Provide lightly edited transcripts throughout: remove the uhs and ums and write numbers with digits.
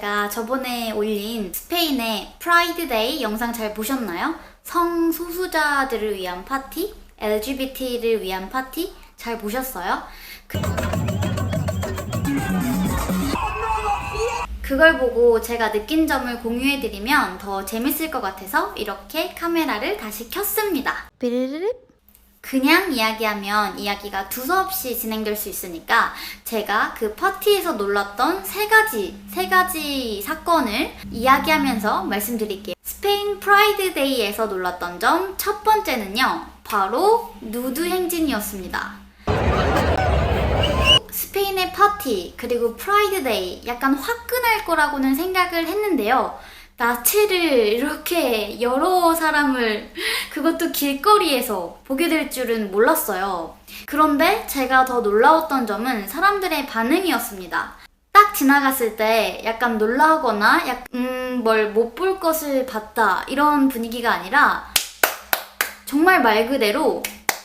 제가 저번에 올린 스페인의 프라이드 데이 영상 잘 보셨나요? 성소수자들을 위한 파티? LGBT를 위한 파티? 잘 보셨어요? 그걸 보고 제가 느낀 점을 공유해드리면 더 재밌을 것 같아서 이렇게 카메라를 다시 켰습니다. 삐르르 그냥 이야기하면 이야기가 두서없이 진행될 수 있으니까 제가 그 파티에서 놀랐던 세 가지 사건을 이야기하면서 말씀드릴게요. 스페인 프라이드 데이에서 놀랐던 점 첫 번째는요, 바로 누드 행진이었습니다. 스페인의 파티 그리고 프라이드 데이 약간 화끈할 거라고는 생각을 했는데요. 나체를 이렇게 여러 사람을 그것도 길거리에서 보게 될 줄은 몰랐어요. 그런데 제가 더 놀라웠던 점은 사람들의 반응이었습니다. 딱 지나갔을 때 약간 놀라거나 뭘 못 볼 것을 봤다 이런 분위기가 아니라 정말 말 그대로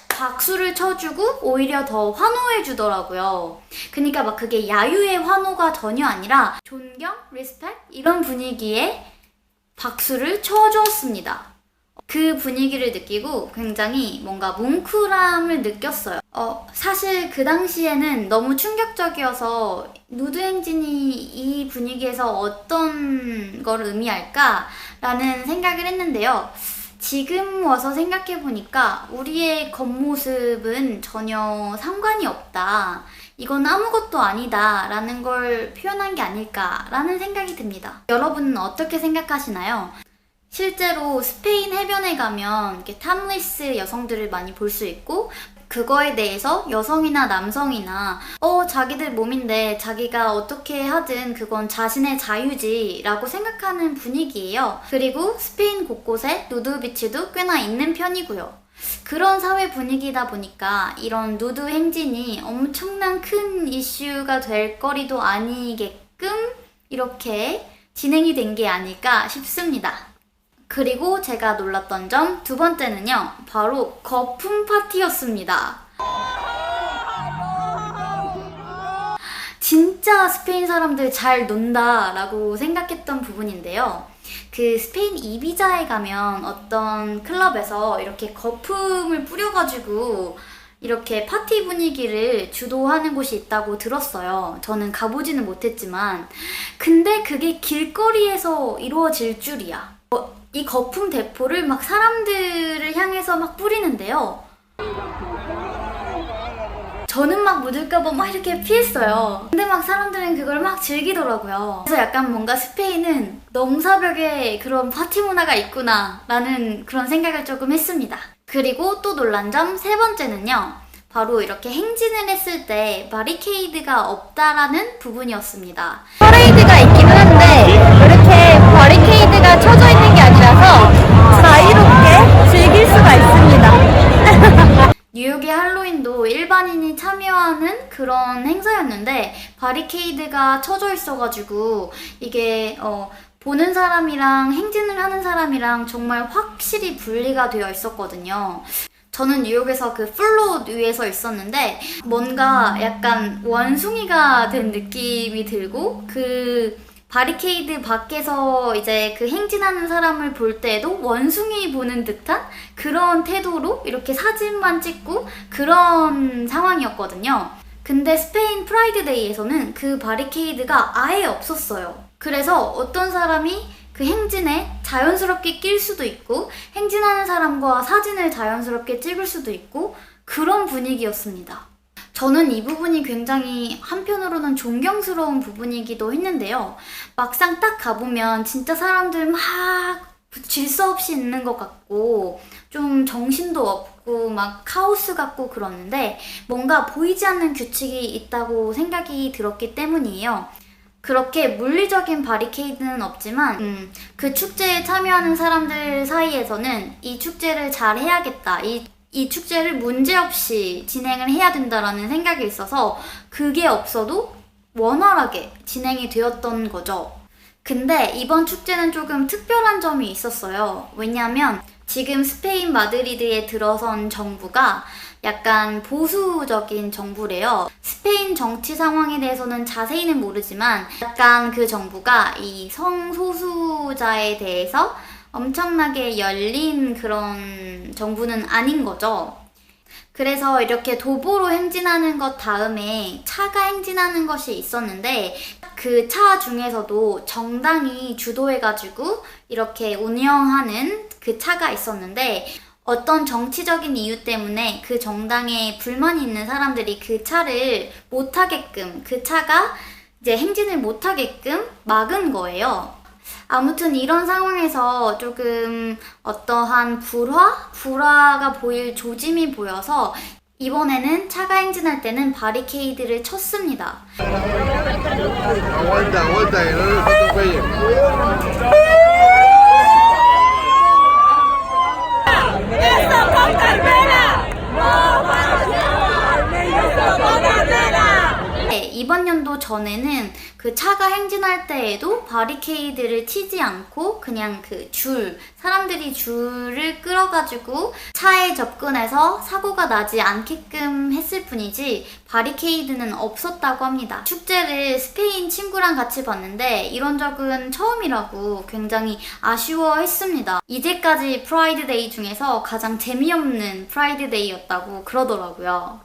박수를 쳐주고 오히려 더 환호해 주더라고요. 그러니까 막 그게 야유의 환호가 전혀 아니라 존경, 리스펙 이런 분위기에 박수를 쳐주었습니다. 그 분위기를 느끼고 굉장히 뭔가 뭉클함을 느꼈어요. 사실 그 당시에는 너무 충격적이어서 누드 행진이 이 분위기에서 어떤 걸 의미할까? 라는 생각을 했는데요. 지금 와서 생각해보니까 우리의 겉모습은 전혀 상관이 없다. 이건 아무것도 아니다 라는 걸 표현한 게 아닐까 라는 생각이 듭니다. 여러분은 어떻게 생각하시나요? 실제로 스페인 해변에 가면 이렇게 탑리스 여성들을 많이 볼 수 있고 그거에 대해서 여성이나 남성이나 자기들 몸인데 자기가 어떻게 하든 그건 자신의 자유지 라고 생각하는 분위기예요. 그리고 스페인 곳곳에 누드 비치도 꽤나 있는 편이고요. 그런 사회 분위기다 보니까 이런 누드 행진이 엄청난 큰 이슈가 될 거리도 아니게끔 이렇게 진행이 된 게 아닐까 싶습니다. 그리고 제가 놀랐던 점 두 번째는요, 바로 거품 파티였습니다. 진짜 스페인 사람들 잘 논다 라고 생각했던 부분인데요. 그 스페인 이비자에 가면 어떤 클럽에서 이렇게 거품을 뿌려가지고 이렇게 파티 분위기를 주도하는 곳이 있다고 들었어요. 저는 가보지는 못했지만 근데 그게 길거리에서 이루어질 줄이야. 이 거품 대포를 막 사람들을 향해서 막 뿌리는데요. 저는 막 묻을까봐 막 이렇게 피했어요. 근데 막 사람들은 그걸 막 즐기더라고요. 그래서 약간 뭔가 스페인은 넘사벽에 그런 파티 문화가 있구나 라는 그런 생각을 조금 했습니다. 그리고 또 놀란 점 세 번째는요, 바로 이렇게 행진을 했을 때 바리케이드가 없다라는 부분이었습니다. 퍼레이드가 있기는 한데 이렇게 바리케이드가 쳐져 있는 게 아니라서 자유롭게 즐길 수가 있습니다. 뉴욕의 할로윈도 일반인이 참여하는 그런 행사였는데 바리케이드가 쳐져 있어가지고 이게 보는 사람이랑 행진을 하는 사람이랑 정말 확실히 분리가 되어 있었거든요. 저는 뉴욕에서 그 플롯 위에서 있었는데 뭔가 약간 원숭이가 된 느낌이 들고 그 바리케이드 밖에서 이제 그 행진하는 사람을 볼 때도 원숭이 보는 듯한 그런 태도로 이렇게 사진만 찍고 그런 상황이었거든요. 근데 스페인 프라이드 데이에서는 그 바리케이드가 아예 없었어요. 그래서 어떤 사람이 그 행진에 자연스럽게 낄 수도 있고 행진하는 사람과 사진을 자연스럽게 찍을 수도 있고 그런 분위기였습니다. 저는 이 부분이 굉장히 한편으로는 존경스러운 부분이기도 했는데요. 막상 딱 가보면 진짜 사람들 막 질서 없이 있는 것 같고 좀 정신도 없고 막 카오스 같고 그러는데 뭔가 보이지 않는 규칙이 있다고 생각이 들었기 때문이에요. 그렇게 물리적인 바리케이드는 없지만 그 축제에 참여하는 사람들 사이에서는 이 축제를 잘 해야겠다, 이 축제를 문제없이 진행을 해야 된다라는 생각이 있어서 그게 없어도 원활하게 진행이 되었던 거죠. 근데 이번 축제는 조금 특별한 점이 있었어요. 왜냐하면 지금 스페인 마드리드에 들어선 정부가 약간 보수적인 정부래요. 스페인 정치 상황에 대해서는 자세히는 모르지만 약간 그 정부가 이 성소수자에 대해서 엄청나게 열린 그런 정부는 아닌 거죠. 그래서 이렇게 도보로 행진하는 것 다음에 차가 행진하는 것이 있었는데 그 차 중에서도 정당이 주도해가지고 이렇게 운영하는 그 차가 있었는데 어떤 정치적인 이유 때문에 그 정당에 불만이 있는 사람들이 그 차를 못 타게끔, 그 차가 이제 행진을 못 하게끔 막은 거예요. 아무튼 이런 상황에서 조금 어떠한 불화가 보일 조짐이 보여서 이번에는 차가 행진할 때는 바리케이드를 쳤습니다. Aguanta, aguanta, que no nos atropellen. 네, 이번 연도 전에는 그 차가 행진할 때에도 바리케이드를 치지 않고 그냥 그 사람들이 줄을 끌어가지고 차에 접근해서 사고가 나지 않게끔 했을 뿐이지 바리케이드는 없었다고 합니다. 축제를 스페인 친구랑 같이 봤는데 이런 적은 처음이라고 굉장히 아쉬워했습니다. 이제까지 프라이드데이 중에서 가장 재미없는 프라이드데이였다고 그러더라고요.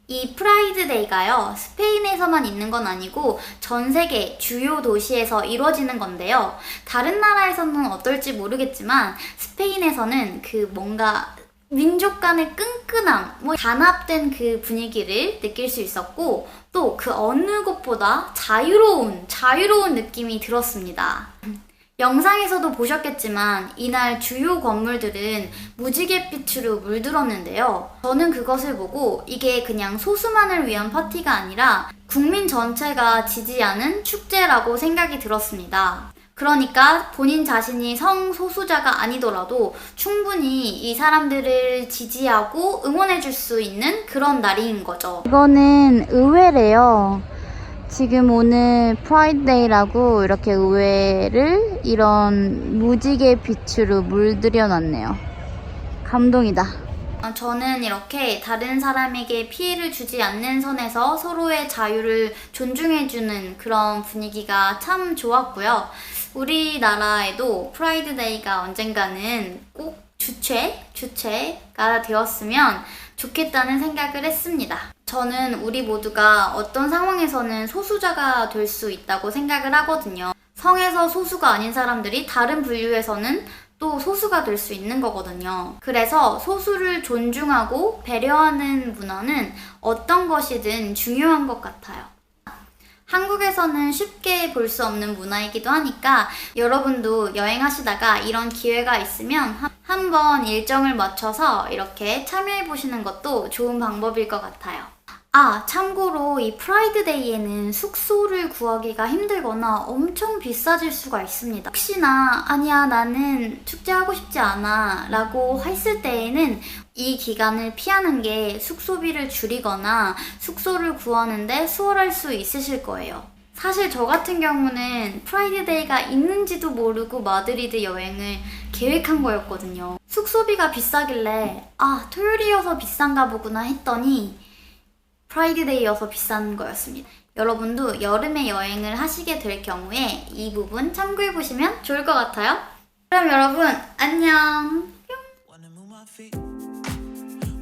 이 프라이드데이가요, 스페인에서만 있는 건 아니고 전 세계 주요 도시에서 이루어지는 건데요. 다른 나라에서는 어떨지 모르겠지만 스페인에서는 그 뭔가 민족 간의 끈끈함, 단합된 그 분위기를 느낄 수 있었고 또 그 어느 곳보다 자유로운 느낌이 들었습니다. 영상에서도 보셨겠지만 이날 주요 건물들은 무지갯빛으로 물들었는데요. 저는 그것을 보고 이게 그냥 소수만을 위한 파티가 아니라 국민 전체가 지지하는 축제라고 생각이 들었습니다. 그러니까 본인 자신이 성소수자가 아니더라도 충분히 이 사람들을 지지하고 응원해줄 수 있는 그런 날인 거죠. 이거는 의회래요. 지금 오늘 프라이데이라고 이렇게 의회를 이런 무지개 빛으로 물들여 놨네요. 감동이다. 저는 이렇게 다른 사람에게 피해를 주지 않는 선에서 서로의 자유를 존중해주는 그런 분위기가 참 좋았고요. 우리나라에도 프라이드데이가 언젠가는 꼭 주체가 되었으면 좋겠다는 생각을 했습니다. 저는 우리 모두가 어떤 상황에서는 소수자가 될 수 있다고 생각을 하거든요. 성에서 소수가 아닌 사람들이 다른 분류에서는 또 소수가 될 수 있는 거거든요. 그래서 소수를 존중하고 배려하는 문화는 어떤 것이든 중요한 것 같아요. 한국에서는 쉽게 볼 수 없는 문화이기도 하니까 여러분도 여행하시다가 이런 기회가 있으면 한번 일정을 맞춰서 이렇게 참여해보시는 것도 좋은 방법일 것 같아요. 참고로 이 프라이드데이에는 숙소를 구하기가 힘들거나 엄청 비싸질 수가 있습니다. 혹시나 아니야 나는 축제하고 싶지 않아 라고 했을 때에는 이 기간을 피하는 게 숙소비를 줄이거나 숙소를 구하는데 수월할 수 있으실 거예요. 사실 저 같은 경우는 프라이드데이가 있는지도 모르고 마드리드 여행을 계획한 거였거든요. 숙소비가 비싸길래 토요일이어서 비싼가 보구나 했더니 프라이드데이여서 비싼 거였습니다. 여러분도 여름에 여행을 하시게 될 경우에 이 부분 참고해보시면 좋을 것 같아요. 그럼 여러분 안녕. Wanna move my feet,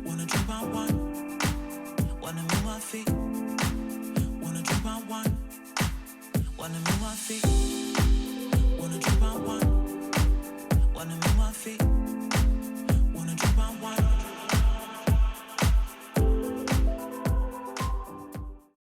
wanna drink my wine, wanna move my feet.